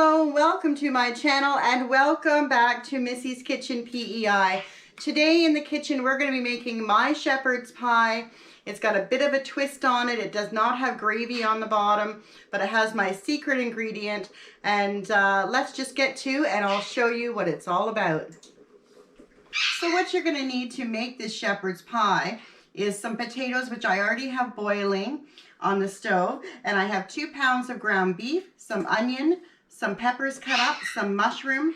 Hello, welcome to my channel and welcome back to Missy's Kitchen PEI. Today in the kitchen we're going to be making my shepherd's pie. It's got a bit of a twist on it. It does not have gravy on the bottom, but it has my secret ingredient. And let's just get to and I'll show you what it's all about. So what you're going to need to make this shepherd's pie is some potatoes, which I already have boiling on the stove, and I have 2 pounds of ground beef, some onion, some peppers cut up, some mushroom,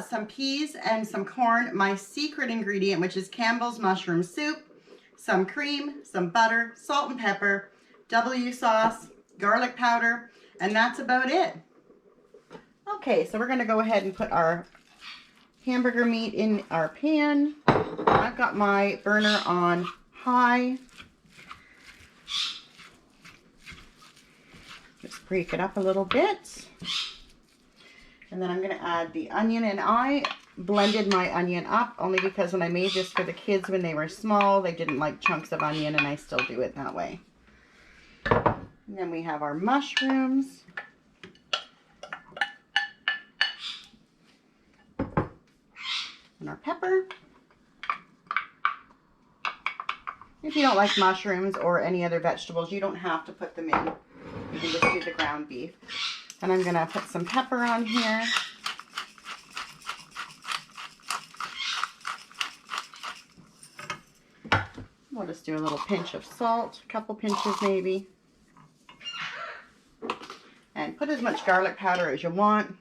some peas, and some corn. My secret ingredient, which is Campbell's mushroom soup, some cream, some butter, salt and pepper, W sauce, garlic powder, and that's about it. Okay, so we're going to go ahead and put our hamburger meat in our pan. I've got my burner on high. Just break it up a little bit. And then I'm going to add the onion, and I blended my onion up only because when I made this for the kids when they were small, they didn't like chunks of onion, and I still do it that way. And then we have our mushrooms. And our pepper. If you don't like mushrooms or any other vegetables, you don't have to put them in. You can just do the ground beef. And I'm going to put some pepper on here. We'll just do a little pinch of salt, a couple pinches maybe. And put as much garlic powder as you want.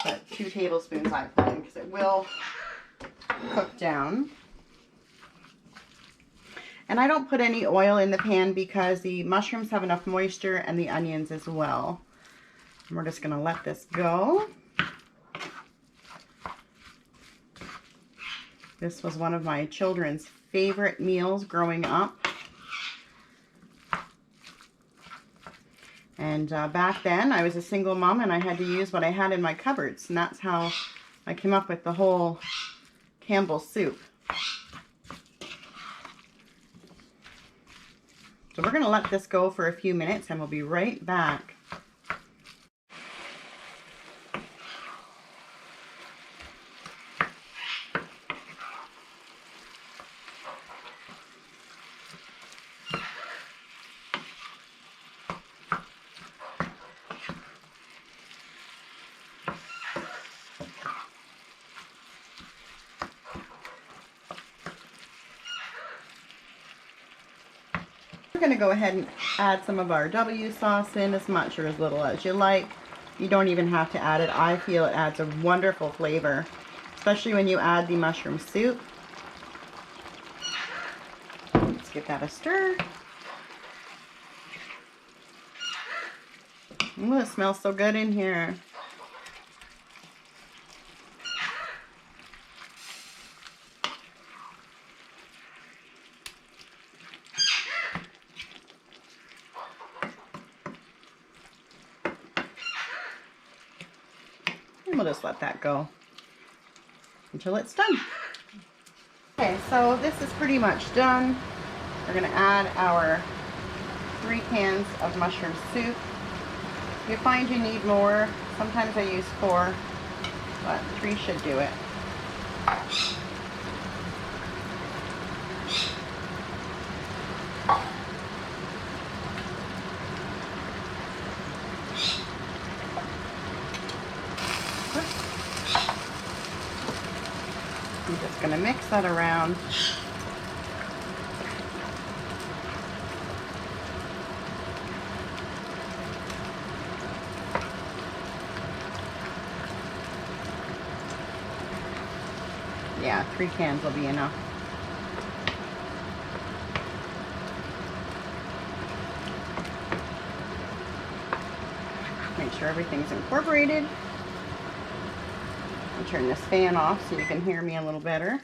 Put 2 tablespoons I put in because it will cook down. And I don't put any oil in the pan because the mushrooms have enough moisture and the onions as well. And we're just going to let this go. This was one of my children's favorite meals growing up. And back then I was a single mom and I had to use what I had in my cupboards. And that's how I came up with the whole Campbell soup. So we're going to let this go for a few minutes and we'll be right back. We're going to go ahead and add some of our W sauce in, as much or as little as you like. You don't even have to add it. I feel it adds a wonderful flavor, especially when you add the mushroom soup. Let's give that a stir. Ooh, it smells so good in here. We'll just let that go until it's done. Okay, so this is pretty much done. We're going to add our 3 cans of mushroom soup. If you find you need more, sometimes I use 4, but 3 should do it. I'm just going to mix that around. Yeah, 3 cans will be enough. Make sure everything's incorporated. I'll turn this fan off so you can hear me a little better.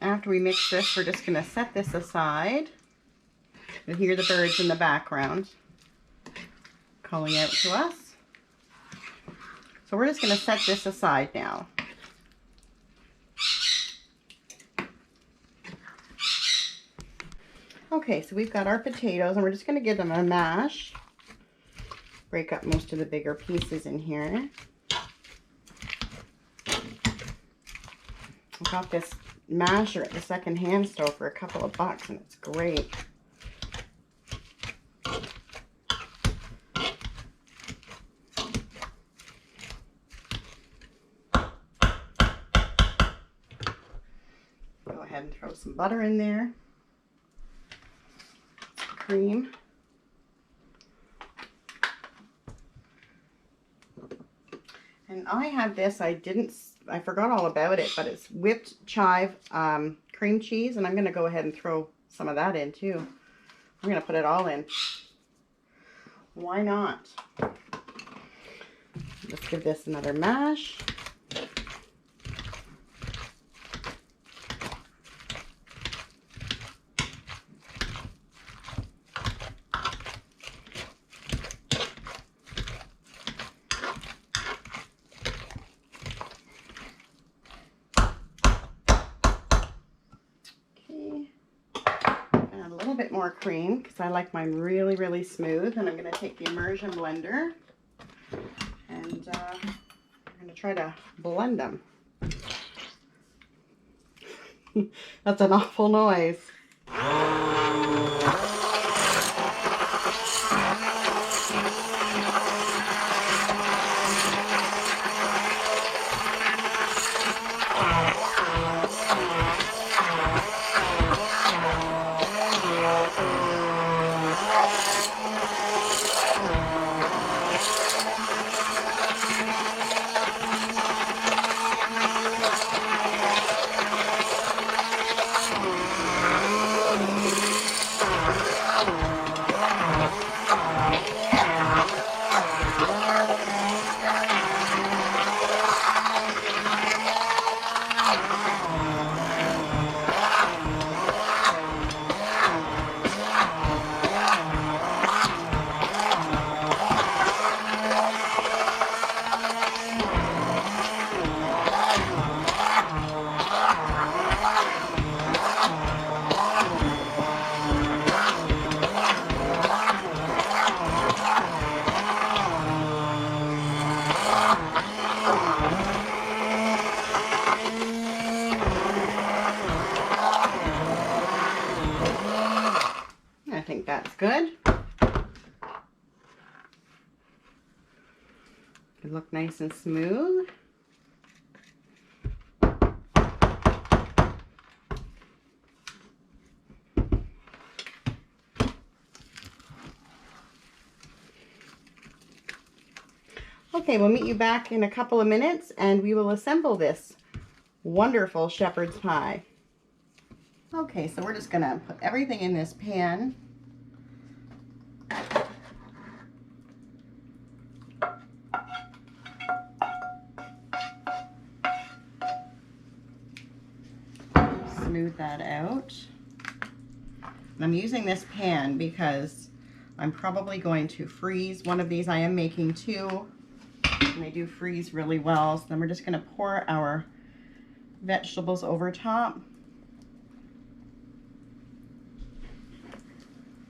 After we mix this, we're just going to set this aside. You hear the birds in the background. calling out to us. So we're just going to set this aside now. Okay, so we've got our potatoes and we're just going to give them a mash. Break up most of the bigger pieces in here. I got this masher at the second-hand store for a couple of bucks and it's great. Go ahead and throw some butter in there. Cream. And I have this, I forgot all about it, but it's whipped chive cream cheese, and I'm going to go ahead and throw some of that in too. I'm going to put it all in. Why not? Let's give this another mash. Bit more cream because I like mine really, really smooth, and I'm going to take the immersion blender and I'm going to try to blend them. That's an awful noise. I think that's good. It look nice and smooth. Okay, we'll meet you back in a couple of minutes and we will assemble this wonderful shepherd's pie. Okay, so we're just gonna put everything in this pan. Smooth that out. And I'm using this pan because I'm probably going to freeze one of these. I am making two, and they do freeze really well. So then we're just gonna pour our vegetables over top.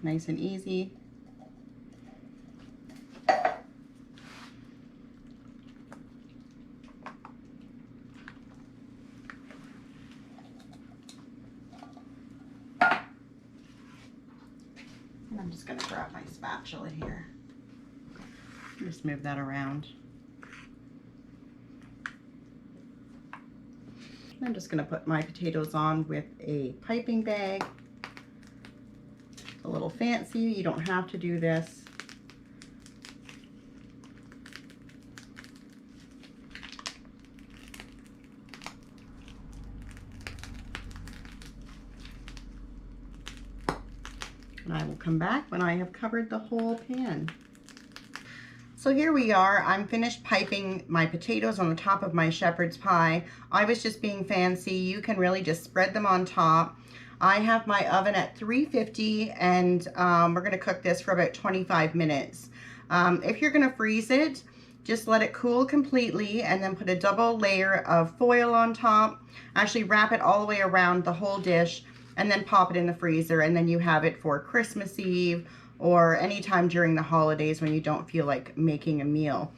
Nice and easy. And I'm just going to grab my spatula here. Just move that around. I'm just going to put my potatoes on with a piping bag. A little fancy, you don't have to do this. And I will come back when I have covered the whole pan. So here we are. I'm finished piping my potatoes on the top of my shepherd's pie. I was just being fancy. You can really just spread them on top. I have my oven at 350, and we're going to cook this for about 25 minutes. If you're going to freeze it, just let it cool completely and then put a double layer of foil on top. Actually wrap it all the way around the whole dish and then pop it in the freezer, and then you have it for Christmas Eve or anytime during the holidays when you don't feel like making a meal.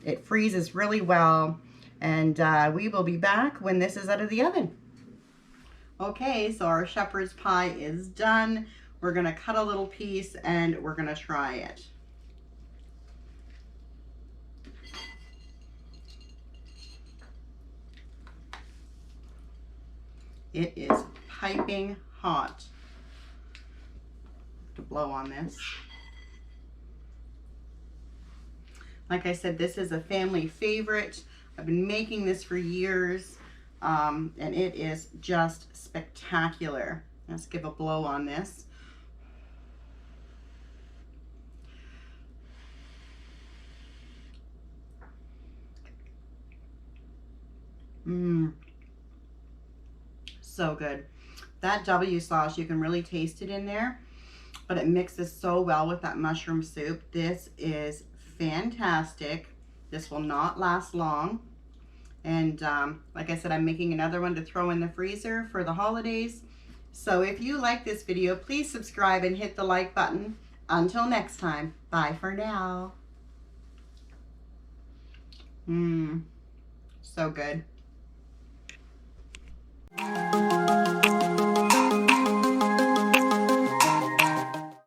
It freezes really well, and we will be back when this is out of the oven. Okay, so our shepherd's pie is done. We're gonna cut a little piece and we're gonna try it. It is piping hot. To blow on this. Like I said, this is a family favorite. I've been making this for years, and it is just spectacular. Let's give a blow on this. So good. That W sauce, you can really taste it in there, but it mixes so well with that mushroom soup. This is fantastic. This will not last long. And like I said, I'm making another one to throw in the freezer for the holidays. So if you like this video, please subscribe and hit the like button. Until next time, bye for now. So good.